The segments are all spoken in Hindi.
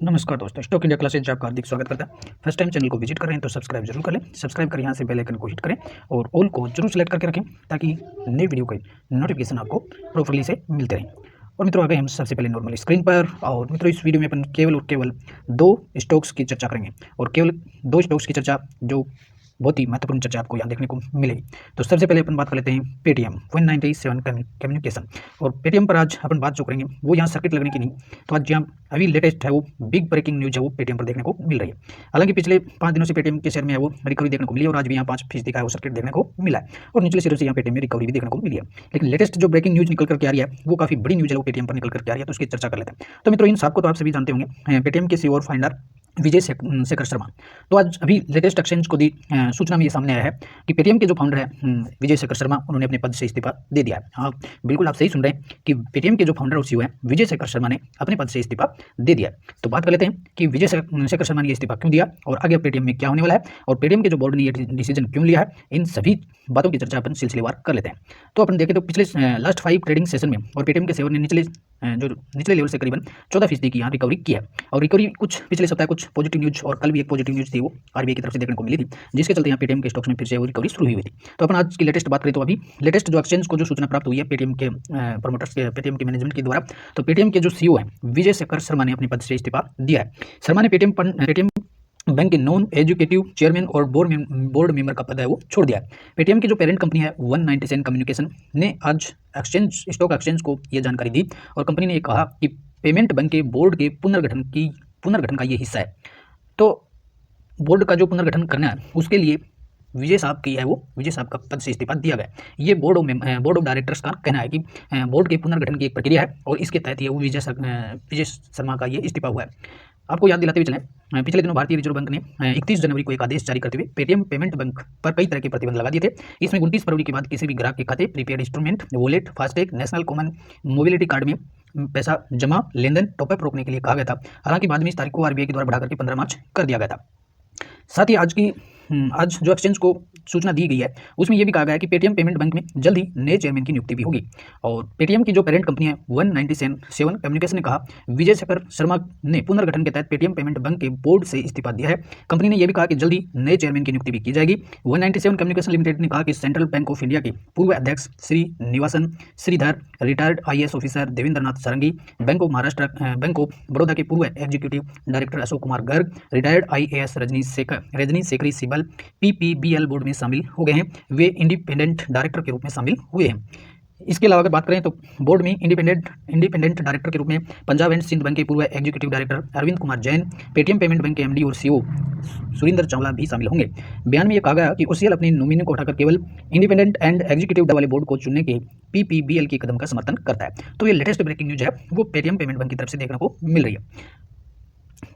नमस्कार दोस्तों, स्टॉक इंडिया क्लासेज में आपका हार्दिक स्वागत करता है। फर्स्ट टाइम चैनल को विजिट कर रहे हैं तो सब्सक्राइब जरूर कर लें। सब्सक्राइब कर यहाँ से बेल आइकन को हिट करें और ऑल को जरूर सेलेक्ट करके रखें ताकि नई वीडियो के नोटिफिकेशन आपको प्रॉपरली से मिलते रहें। और मित्रों, आ गए हम सबसे पहले नॉर्मल स्क्रीन पर। और मित्रों, इस वीडियो में अपन केवल और केवल दो स्टॉक्स की चर्चा करेंगे और केवल दो स्टॉक्स की चर्चा जो बहुत ही महत्वपूर्ण चर्चा आपको यहाँ देखने को मिलेगी। तो सबसे पहले अपन बात कर लेते हैं पेटीएम 197 कम्युनिकेशन। और पेटीएम पर आज अपन बात जो करेंगे वो यहाँ सर्किट लगने की नहीं, तो आज यहाँ अभी लेटेस्ट है वो बिग ब्रेकिंग न्यूज है वो पेटीएम पर देखने को मिल रही है। हालांकि पिछले 5 दिनों से पेटीएम के शेयर में है वो रिकवरी देखने को मिली है और आज भी यहाँ 5% का वो सर्किट देखने को मिला है और निचले शेयरों से यहाँ पेटीएम में रिकवरी भी देखने को मिली है। लेकिन लेटेस्ट जो ब्रेकिंग न्यूज निकल करके आ रही है वो काफी बड़ी न्यूज है वो पेटीएम पर निकल करके आ रही है, तो उसकी चर्चा कर लेते हैं। तो मित्रों, इन सबको तो आप सभी जानते होंगे, पेटीएम के सीईओ और फाउंडर विजय शेखर शर्मा। तो आज अभी लेटेस्ट एक्सचेंज को दी सूचना में ये सामने आया है कि पेटीएम के जो फाउंडर है विजय शेखर शर्मा, उन्होंने अपने पद से इस्तीफा दे दिया है। हाँ, बिल्कुल आप सही सुन रहे हैं कि पेटीएम के जो फाउंडर और सीईओ है विजय शेखर शर्मा ने अपने पद से इस्तीफा दे दिया है। तो बात कर लेते हैं कि विजय शेखर शर्मा ने ये इस्तीफा क्यों दिया और आगे पेटीएम में क्या होने वाला है और पेटीएम के जो बोर्ड ने ये डिसीजन क्यों लिया है, इन सभी बातों की चर्चा अपन सिलसिलेवार कर लेते हैं। तो अपन देखें तो पिछले लास्ट 5 ट्रेडिंग सेशन में और पेटीएम के शेयर ने निचले लेवल से करीबन 14% की यहाँ रिकवरी की है। और रिकवरी कुछ पिछले सप्ताह कुछ पॉजिटिव न्यूज और कल भी एक पॉजिटिव न्यूज थी वो आरबीआई की तरफ से देखने को मिली थी, जिसके चलते यहाँ पेटीएम के स्टॉक्स में फिर से वो रिकवरी शुरू हुई थी। तो अपन आज की लेटेस्ट बात करें तो अभी लेटेस्ट जो एक्सचेंज को जो सूचना प्राप्त हुई है पेटीएम के प्रमोटर्स के, पेटीएम के मैनेजमेंट के द्वारा, तो पेटीएम के जो सीईओ है विजय शेखर शर्मा ने अपने पद से इस्तीफा दिया है। शर्मा ने पेटीएम बैंक के नॉन एजुकेटिव चेयरमैन और बोर्ड मेंबर का पद है वो छोड़ दिया है। पेटीएम की जो पेरेंट कंपनी है 197 कम्युनिकेशन ने आज स्टॉक एक्सचेंज को ये जानकारी दी और कंपनी ने ये कहा कि पेमेंट बैंक के बोर्ड के पुनर्गठन का ये हिस्सा है। तो बोर्ड का जो पुनर्गठन करना है उसके लिए विजय साहब का पद से इस्तीफा दिया गया। ये बोर्ड ऑफ डायरेक्टर्स का कहना है कि बोर्ड के पुनर्गठन की एक प्रक्रिया है और इसके तहत ये विजय शर्मा का ये इस्तीफा हुआ है। आपको याद दिलाते हुए चलें, पिछले दिनों भारतीय रिजर्व बैंक ने 31 जनवरी को एक आदेश जारी करते हुए पेटीएम पेमेंट बैंक पर कई तरह के प्रतिबंध लगा दिए थे। इसमें 29 फरवरी के बाद किसी भी ग्राहक के खाते, prepaid instrument, wallet, FASTag, national common mobility card में पैसा जमा, लेनदेन, टॉपअप रोकने के लिए कहा गया था। हालांकि बाद में इस तारीख को आरबीआई के द्वारा बढ़ा करके 15 मार्च कर दिया गया था। साथ ही आज जो एक्सचेंज को सूचना दी गई है उसमें यह भी कहा गया है कि पेटीएम पेमेंट बैंक में जल्द ही नए चेयरमैन की नियुक्ति भी होगी। और पेटीएम की जो पेरेंट कंपनी है 197 कम्युनिकेशन ने कहा विजय शेखर शर्मा ने पुनर्गठन के तहत पेटीएम पेमेंट बैंक के बोर्ड से इस्तीफा दिया है। कंपनी ने यह भी कहा कि जल्द ही नए चेयरमैन की नियुक्ति भी की जाएगी। 197 कम्युनिकेशन लिमिटेड ने कहा कि सेंट्रल बैंक ऑफ इंडिया के पूर्व अध्यक्ष Srinivasan Sridhar, retired IAS officer Devendra Nath Sarangi, bank of Baroda के पूर्व executive director Ashok Kumar Garg, retired IAS Rajni Sekhri Sibal PPBL board में शामिल हो गए हैं। वे इंडिपेंडेंट डायरेक्टर के रूप में शामिल हुए हैं। इसके अलावा अगर बात करें तो बोर्ड में इंडिपेंडेंट डायरेक्टर के रूप में पंजाब एंड सिंध बैंक के पूर्व executive director Arvind Kumar Jain, Paytm payment bank के एमडी और सीईओ सुरिंदर चावला भी शामिल होंगे। बयान में यह कहा गया कि ओसीएल अपने नॉमिनी को हटाकर केवल इंडिपेंडेंट एंड एग्जीक्यूटिव वाले बोर्ड को चुनने के पीपीबीएल के कदम का समर्थन करता है। तो ये लेटेस्ट ब्रेकिंग न्यूज है वो पेटीएम पेमेंट बैंक की तरफ से देखने को मिल रही है।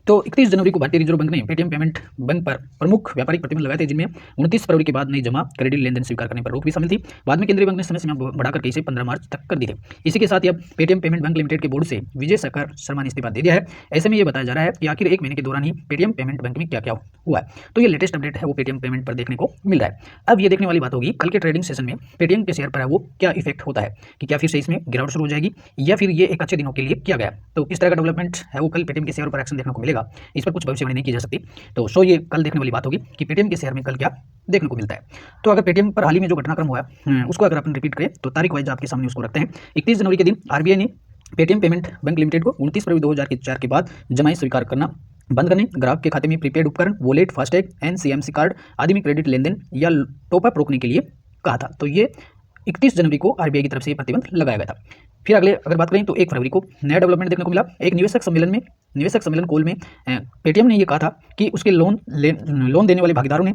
तो 31 जनवरी को भारतीय रिजर्व बैंक ने पेटीएम पेमेंट बैंक पर प्रमुख व्यापारिक प्रतिबंध लगाए थे, जिनमें 29 फरवरी के बाद नई जमा, क्रेडिट लेनदेन स्वीकार करने पर रोक भी शामिल थी। बाद में केंद्रीय बैंक ने समय सीमा बढ़ाकर इसे 15 मार्च तक कर दी थी। इसी के साथ ही अब पेटीएम पेमेंट बैंक लिमिटेड के बोर्ड से विजय शेखर शर्मा ने इस्तीफा दे दिया है। ऐसे में यह बताया जा रहा है कि आखिर 1 महीने के दौरान ही पेटीएम पेमेंट बैंक में क्या क्या हुआ है। तो ये लेटेस्ट अपडेट है वो पेटीएम पेमेंट पर देखने को मिल रहा है। अब ये देखने वाली बात होगी कल के ट्रेडिंग सेशन में पेटीएम के शेयर पर है वो क्या इफेक्ट होता है, कि क्या फिर से इसमें गिरावट शुरू हो जाएगी या फिर ये एक अच्छे दिनों के लिए किया गया। तो किस तरह का डेवलपमेंट है वो कल पेटीएम के शेयर पर एक्शन देखने को मिलेगा, इस पर कुछ भविष्यवाणी नहीं की जा सकती। तो ये कल देखने वाली बात होगी कि पेटीएम के शेयर में कल क्या देखने को मिलता है। तो अगर पेटीएम पर हाल ही में जो घटनाक्रम हुआ है उसको अगर अपन रिपीट करें तो तारीख वाइज आपके सामने उसको रखते हैं। 31 जनवरी के दिन आरबीआई ने पेटीएम पेमेंट बैंक लिमिटेड को 29 फरवरी 2004 के बाद जमाएं स्वीकार करना बंद करने, ग्राहक के खाते में प्रीपेड उपकरण, वॉलेट, फास्टैग, एनसीएमसी कार्ड आदि में क्रेडिट लेनदेन या टॉपअप रोकने के लिए कहा था। तो ये 31 जनवरी को आरबीआई की तरफ से प्रतिबंध लगाया गया था। फिर अगर बात करें तो 1 फरवरी को नया डेवलपमेंट देखने को मिला। एक निवेशक सम्मेलन कॉल में पेटीएम ने यह कहा था कि उसके लोन देने वाले भागीदारों ने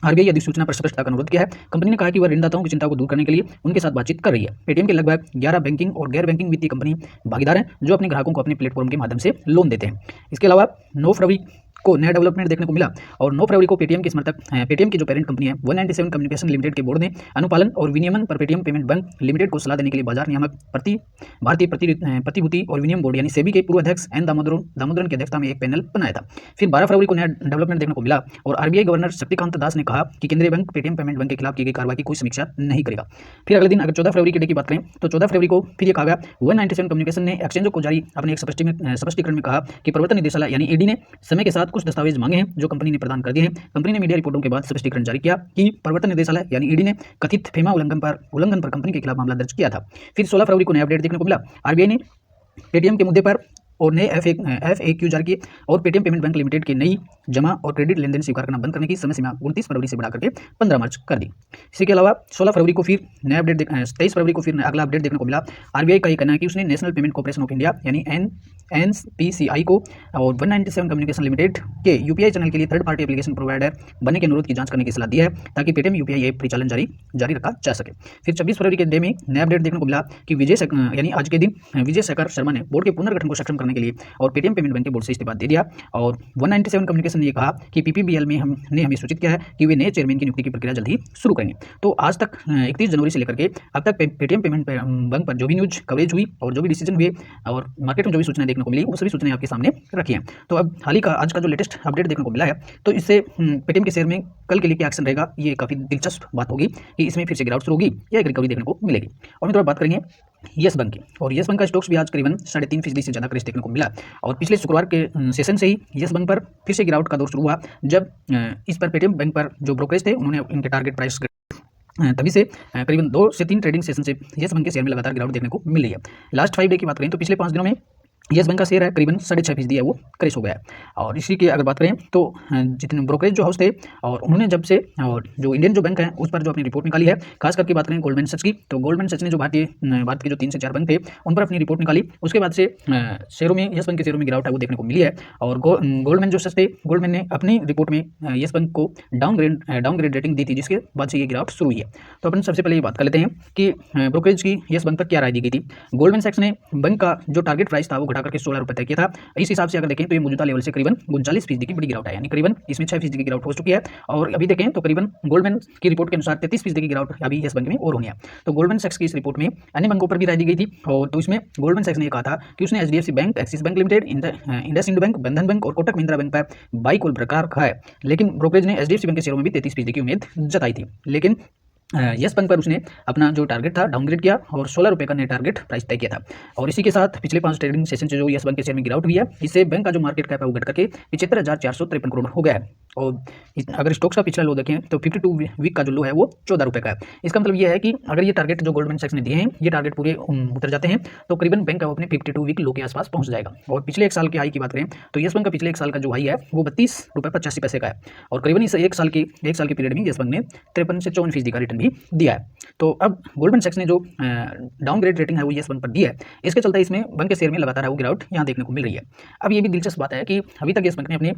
आरबीआई अधिसूचना पर स्पष्टता का अनुरोध किया है। कंपनी ने कहा कि वह ऋणदाताओं की चिंता को दूर करने के लिए उनके साथ बातचीत कर रही है। पेटीएम के लगभग 11 बैंकिंग और गैर बैंकिंग वित्तीय कंपनी भागीदार हैं जो अपने ग्राहकों को अपने प्लेटफॉर्म के माध्यम से लोन देते हैं। इसके अलावा 9 फरवरी को नया डेवलपमेंट देखने को मिला और 9 फरवरी को पेटीएम के समर्थक पेटीएम की जो पेरेंट कंपनी है 197 कम्युनिकेशन लिमिटेड के बोर्ड ने अनुपालन और विनियमन पर पेटीएम पेमेंट बैंक लिमिटेड को सलाह देने के लिए बाजार नियामक भारतीय प्रतिभूति और विनियम बोर्ड यानी सेबी के पूर्व अध्यक्ष एन दामोदरन की अध्यक्षता में एक पैनल बनाया था। फिर 12 फरवरी को नया डेवलपमेंट देखने को मिला और आरबीआई गवर्नर शक्तिकांत दास ने कहा कि केंद्रीय बैंक पेटीएम पेमेंट बैंक के खिलाफ की गई कार्रवाई की कोई समीक्षा नहीं करेगा। फिर अगले दिन अगर 14 फरवरी के डे की बात करें तो 14 फरवरी को फिर ये कहा गया 197 कम्युनिकेशन ने एक्सचेंजों को जारी अपने एक स्पष्टीकरण में कहा कि प्रवर्तन निदेशालय यानी ईडी ने समय के साथ कुछ दस्तावेज मांगे हैं जो कंपनी ने प्रदान कर दिए हैं। कंपनी ने मीडिया रिपोर्टों के बाद स्पष्टीकरण जारी किया कि प्रवर्तन निदेशालय यानी ईडी ने कथित फेमा उल्लंघन पर कंपनी के खिलाफ मामला दर्ज किया था। फिर 16 फरवरी को नया अपडेट देखने को मिला। आरबीआई ने पेटीएम के मुद्दे पर और नए FAQ जारी किए और पेटीएम पेमेंट बैंक लिमिटेड की नई जमा और क्रेडिट लेनदेन स्वीकार करना बंद करने की समय सीमा 29 फरवरी से बढ़ाकर के 15 मार्च कर दी। इसी के अलावा 16 फरवरी को फिर नया अपडेट 23 फरवरी को फिर अगला अपडेट देखने को मिला। आरबीआई का ये कहना है कि उसने national payment corporation of India यानी NPCI को और 197 कम्युनिकेशन लिमिटेड के यूपीआई चैनल के लिए थर्ड पार्टी एप्लीकेशन प्रोवाइडर बनने के अनुरोध की जांच करने की सलाह दी है ताकि पेटीएम यूपीआई ऐप परिचालन जारी रखा जा सके। फिर 26 फरवरी के डे में नया अपडेट देखने को मिला कि यानी आज के दिन विजय शेखर शर्मा ने बोर्ड के पुनर्गठन को सक्षम करने के लिए और पेटीएम पेमेंट बैंक के बोर्ड से इस्तीफा दे दिया और 197 कम्युनिकेशन ने ये कहा कि PPBL में हमने हमें सूचित किया है कि वे नए चेयरमैन की नियुक्ति की प्रक्रिया जल्द ही शुरू करेंगे। तो आज तक 31 जनवरी से लेकर के अब तक पेटीएम पेमेंट बैंक पर जो भी न्यूज कवरेज हुई और जो भी डिसीजन हुए और मार्केट में जो भी सूचनाएं देखने को मिली वो सभी सूचनाएं आपके सामने रखी हैं। तो अब हाल ही का आज का जो लेटेस्ट अपडेट देखने को मिला है तो इससे पेटीएम के शेयर में कल के लिए क्या एक्शन रहेगा ये काफ़ी दिलचस्प बात होगी कि इसमें फिर से गिरावट शुरू होगी या एक रिकवरी देखने को मिलेगी। और थोड़ा बात करेंगे यस बैंक की और यस बैंक का स्टॉक्स भी आज करीबन 3.5% से ज़्यादा क्रेज देखने को मिला और पिछले शुक्रवार के सेशन से ही यस बैंक पर फिर से गिरावट का दौर शुरू हुआ जब इस पर पेटीएम बैंक पर जो ब्रोकरेज थे उन्होंने इनके टारगेट प्राइस तभी से करीबन 2 से 3 ट्रेडिंग सेशन से यस बैंक के शेयर में लगातार गिरावट देखने को मिल रही है। लास्ट 5 डे की बात करें तो पिछले 5 दिनों में यस बैंक का शेयर है करीबन 6.5% है वो क्रेश हो गया है। और इसी की अगर बात करें तो जितने ब्रोकरेज जो हाउस थे और उन्होंने जब से और जो इंडियन जो बैंक है उस पर जो अपनी रिपोर्ट निकाली है खास करके बात करें गोल्डमैन सैक्स की तो गोल्डमैन सैक्स ने जो भारत के जो 3 से 4 बैंक थे उन पर अपनी रिपोर्ट निकाली उसके बाद से शेयरों में यस बैंक के शेयरों में गिरावट है वो देखने को मिली है। और गोल्डमैन जो सच थे गोल्डमैन ने अपनी रिपोर्ट में यस बैंक को डाउनग्रेड रेटिंग दी थी जिसके बाद से ये गिरावट शुरू हुई है। तो अपन सबसे पहले ये बात कर लेते हैं कि ब्रोकरेज की यस बैंक पर क्या राय दी गई थी। गोल्डमैन सैक्स ने बैंक का जो टारगेट प्राइस था वो करके 16 रुपये तय किया था। इस हिसाब से अगर देखें तो ये मौजूदा लेवल से करीबन 39% की बड़ी गिरावट है यानी करीबन इसमें 6% की गिरावट हो चुकी है। और अभी देखें तो करीबन गोल्डमैन की रिपोर्ट के अनुसार 33% की गिरावट अभी यस बैंक में और होनी है। तो गोल्डमैन सैक्स की इस रिपोर्ट में अन्य बैंकों पर भी राय दी गई थी और तो इसमें गोल्डमैन सैक्स ने कहा था कि उसने HDFC bank, axis bank limited, IndusInd bank, बंधन बैंक और कोटक महिंद्रा बैंक पर बाई कॉल प्रकार रखा है। लेकिन ब्रोकरेज ने HDFC बैंक के शेयरों में भी 33% की उम्मीद जताई थी। लेकिन यस बैंक पर उसने अपना जो टारगेट था डाउनग्रेड किया और 16 रुपये का नया टारगेट प्राइस तय किया था। और इसी के साथ पिछले 5 ट्रेडिंग सेशन से जो यस बैंक के शेयर में गिरावट हुई है इससे बैंक का जो मार्केट कैप है वो घट करके 75,453 करोड़ हो गया है। और अगर स्टॉक्स का पिछला लो देखें तो 52 वीक का जो लो है वो 14 रुपये का है। इसका मतलब ये है कि अगर ये टारगेट जो गोल्डमैन सैक्स ने दिए हैं ये टारगेट पूरे उतर जाते हैं तो करीबन बैंक का अपने 52 वीक लो के आसपास पहुंच जाएगा। और पिछले 1 साल की हाई की बात करें तो यस बैंक का पिछले 1 साल का जो हाई है वो 32.85 का है और करीबन इस एक साल की पीरियड में यस बैंक ने 53 से 54% का रिटर्न भी दिया है। तो अब गोल्डमैन सैक्स ने जो डाउनग्रेड रेटिंग है वो यस बैंक पर दी है इसके चलते इसमें बैंक के शेयर में लगातार है वो गिरावट यहाँ देखने को मिल रही है। अब ये भी दिलचस्प बात है कि अभी तक यस बैंक ने अपने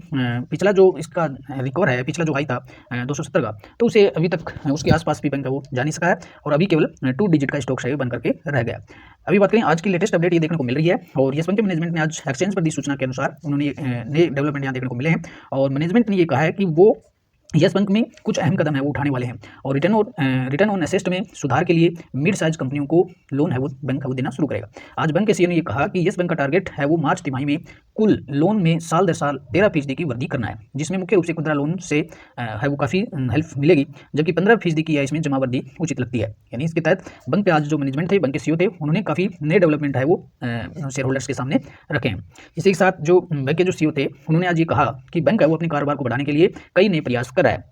पिछला जो इसका रिकवर है पिछला जो हाई था 270 का तो उसे अभी तक उसके आसपास भी बैंक का वो जा नहीं सका है और अभी केवल 2 डिजिट का स्टॉक शेयर बन करके रह गया। अभी बात करें आज की लेटेस्ट अपडेट ये देखने को मिल रही है और यस बैंक के मैनेजमेंट ने आज एक्सचेंज पर दी सूचना के अनुसार उन्होंने नए डेवलपमेंट यहाँ देखने को मिले हैं और मैनेजमेंट ने ये कहा है कि वो यस बैंक में कुछ अहम कदम है वो उठाने वाले हैं और रिटर्न ऑन एसेट में सुधार के लिए मिड साइज कंपनियों को लोन है वो बैंक है वो देना शुरू करेगा। आज बैंक के सीईओ ने ये कहा कि यस बैंक का टारगेट है वो मार्च तिमाही में कुल लोन में साल दर साल 13% की वृद्धि करना है जिसमें मुख्य रूप से खुदरा लोन से है वो काफ़ी हेल्प मिलेगी जबकि 15% की इसमें जमा वृद्धि उचित लगती है। यानी इसके तहत बैंक पे आज जो मैनेजमेंट थे बैंक के सीईओ थे उन्होंने काफ़ी नए डेवलपमेंट है वो शेयर होल्डर्स के सामने रखे हैं। इसी के साथ जो बैंक के जो सीईओ थे उन्होंने आज ये कहा कि बैंक है वो अपने कारोबार को बढ़ाने के लिए कई नए प्रयास कर रहा है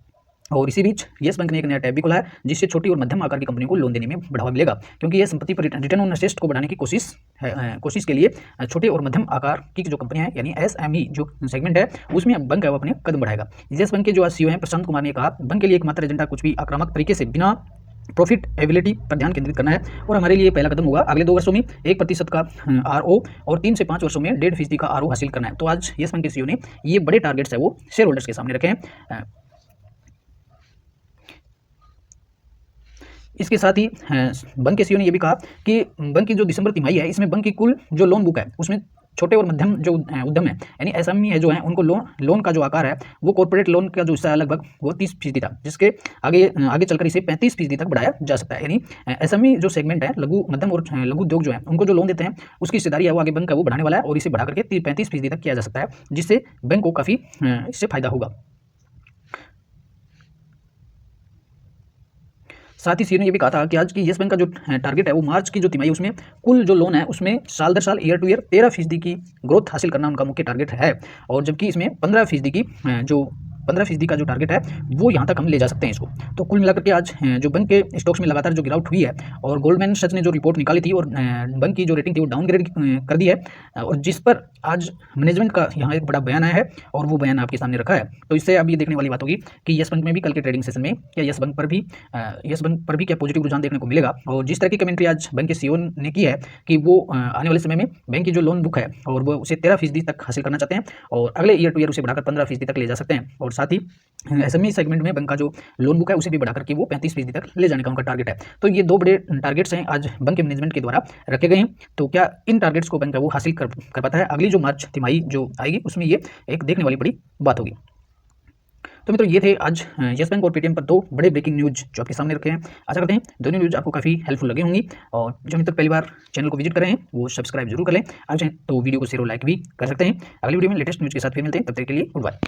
और इसी बीच यस बैंक ने एक नया टैब भी खोला है जिससे छोटी और मध्यम आकार की कंपनियों को लोन देने में बढ़ावा मिलेगा क्योंकि यह संपत्ति पर रिटर्न ऑन एसेट को बढ़ाने की कोशिश के लिए छोटे और मध्यम आकार की जो कंपनियां हैं यानी SME जो सेगमेंट है उसमें बैंक है वो अपने कदम बढ़ाएगा। यस बैंक के जो सीईओ हैं प्रशांत कुमार ने कहा बैंक के लिए एकमात्र एजेंडा कुछ भी आक्रामक तरीके से बिना प्रॉफिटेबिलिटी पर ध्यान केंद्रित करना है और हमारे लिए पहला कदम होगा अगले 2 वर्षों में 1% का RO और 3 से 5 वर्षों में 1.5% का RO हासिल करना है। तो आज यस बैंक के सीईओ ने ये बड़े टारगेट्स है वो शेयर होल्डर्स के सामने रखे हैं। इसके साथ ही बैंक के सीईओ ने यह भी कहा कि बैंक की जो दिसंबर तिमाही है इसमें बैंक की कुल जो लोन बुक है उसमें छोटे और मध्यम जो उद्यम है यानी एसएमई है जो है उनको लोन का जो आकार है वो कॉर्पोरेट लोन का जो हिस्सा है लगभग वो 30% था, जिसके आगे चलकर इसे 35% तक बढ़ाया जा सकता है। यानी एसएमई जो सेगमेंट है लघु मध्यम और लघु उद्योग जो है उनको जो लोन देते हैं उसकी हिस्सेदारी है वो आगे बैंक का वो बढ़ाने वाला है और इसे बढ़ा करके 35% तक किया जा सकता है, जिससे बैंक को काफ़ी इससे फायदा होगा। साथ ही सीईओ ने ये भी कहा था कि आज की येस बैंक का जो टारगेट है वो मार्च की जो तिमाही उसमें कुल जो लोन है उसमें साल दर साल ईयर टू ईयर 13% की ग्रोथ हासिल करना उनका मुख्य टारगेट है, और जबकि इसमें 15% की जो 15% का जो टारगेट है वो यहाँ तक हम ले जा सकते हैं इसको। तो कुल मिलाकर के आज जो बैंक के स्टॉक्स में लगातार जो गिरावट हुई है और गोल्डमैन सच ने जो रिपोर्ट निकाली थी और बैंक की जो रेटिंग थी वो डाउनग्रेड कर दी है, और जिस पर आज मैनेजमेंट का यहाँ एक बड़ा बयान आया है और वो बयान आपके सामने रखा है। तो इससे अब ये देखने वाली बात होगी कि येस बैंक में भी कल के ट्रेडिंग सेशन में क्या येस बैंक पर भी क्या पॉजिटिव रुझान देखने को मिलेगा। और जिस तरह की कमेंट्री आज बैंक के सीईओ ने की है कि वो आने वाले समय में बैंक की जो लोन बुक है और वो उसे 13% तक हासिल करना चाहते हैं और अगले ईयर टू ईयर उसे बढ़ाकर 15% तक ले जा सकते हैं, और साथ ही एसएमई सेगमेंट में बैंक का जो लोन बुक है उसे भी बढ़ाकर के वो 35% तक ले जाने का उनका टारगेट है। तो ये दो बड़े टारगेट्स हैं आज बैंक के मैनेजमेंट के द्वारा रखे गए हैं। तो क्या इन टारगेट्स को बैंक का वो हासिल कर पाता है अगली जो मार्च तिमाही जो आएगी उसमें ये एक देखने वाली बड़ी बात होगी। तो मित्रों ये थे आज येस बैंक और पेटीएम पर दो बड़े ब्रेकिंग न्यूज जो आपके सामने रखे हैं। आशा करते हैं दोनों न्यूज आपको काफ़ी हेल्पफुल लगी होंगी, और जो अभी तक पहली बार चैनल को विजिट कर रहे हैं वो सब्सक्राइब जरूर कर लें। आप चाहें तो वीडियो को शेयर और लाइक भी कर सकते हैं। अगली वीडियो में लेटेस्ट न्यूज के साथ फिर मिलते हैं, तब तक के लिए गुड बाय।